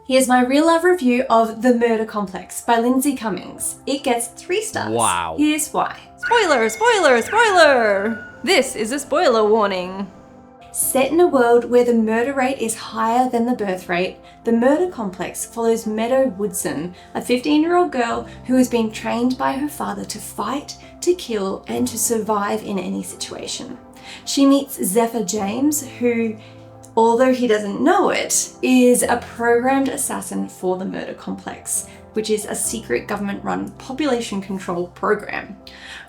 Here's my real love review of The Murder Complex by Lindsay Cummings. It gets 3 stars. Wow. Here's why. Spoiler, spoiler, spoiler! This is a spoiler warning. Set in a world where the murder rate is higher than the birth rate, The Murder Complex follows Meadow Woodson, a 15-year-old girl who has been trained by her father to fight, to kill, and to survive in any situation. She meets Zephyr James, who, although he doesn't know it, is a programmed assassin for the Murder Complex, which is a secret government-run population control program.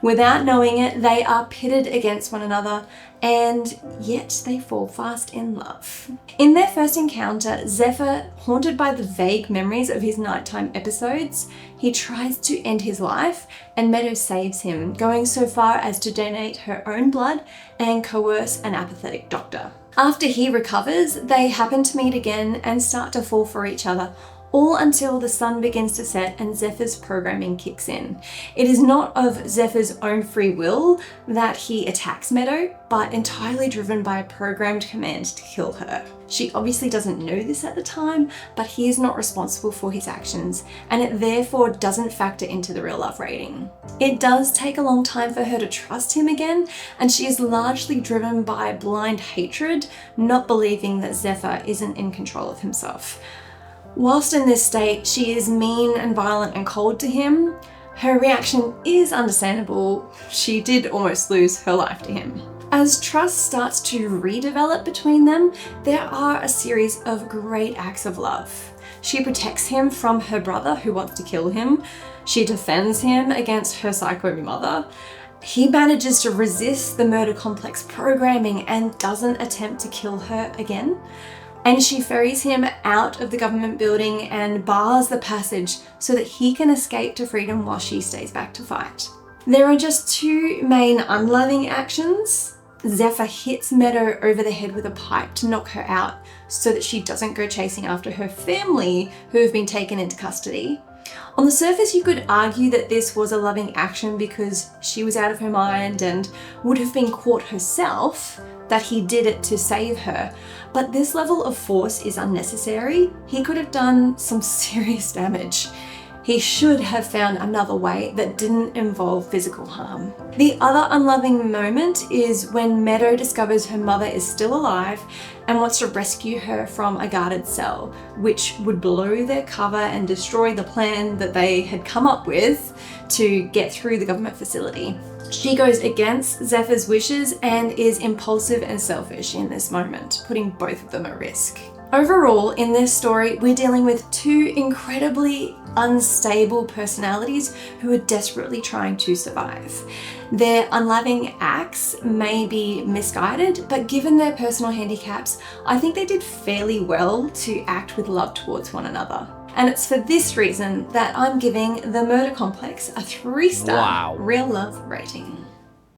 Without knowing it, they are pitted against one another, and yet they fall fast in love. In their first encounter, Zephyr, haunted by the vague memories of his nighttime episodes, he tries to end his life, and Meadow saves him, going so far as to donate her own blood and coerce an apathetic doctor. After he recovers, they happen to meet again and start to fall for each other, all until the sun begins to set and Zephyr's programming kicks in. It is not of Zephyr's own free will that he attacks Meadow, but entirely driven by a programmed command to kill her. She obviously doesn't know this at the time, but he is not responsible for his actions, and it therefore doesn't factor into the real love rating. It does take a long time for her to trust him again, and she is largely driven by blind hatred, not believing that Zephyr isn't in control of himself. Whilst in this state, she is mean and violent and cold to him. Her reaction is understandable. She did almost lose her life to him. As trust starts to redevelop between them, there are a series of great acts of love. She protects him from her brother who wants to kill him. She defends him against her psycho mother. He manages to resist the Murder Complex programming and doesn't attempt to kill her again. And she ferries him out of the government building and bars the passage so that he can escape to freedom while she stays back to fight. There are just 2 main unloving actions. Zephyr hits Meadow over the head with a pipe to knock her out so that she doesn't go chasing after her family who have been taken into custody. On the surface, you could argue that this was a loving action because she was out of her mind and would have been caught herself, that he did it to save her. But this level of force is unnecessary. He could have done some serious damage. He should have found another way that didn't involve physical harm. The other unloving moment is when Meadow discovers her mother is still alive and wants to rescue her from a guarded cell, which would blow their cover and destroy the plan that they had come up with to get through the government facility. She goes against Zephyr's wishes and is impulsive and selfish in this moment, putting both of them at risk. Overall, in this story, we're dealing with 2 incredibly unstable personalities who are desperately trying to survive. Their unloving acts may be misguided, but given their personal handicaps, I think they did fairly well to act with love towards one another. And it's for this reason that I'm giving The Murder Complex a 3-star real love rating.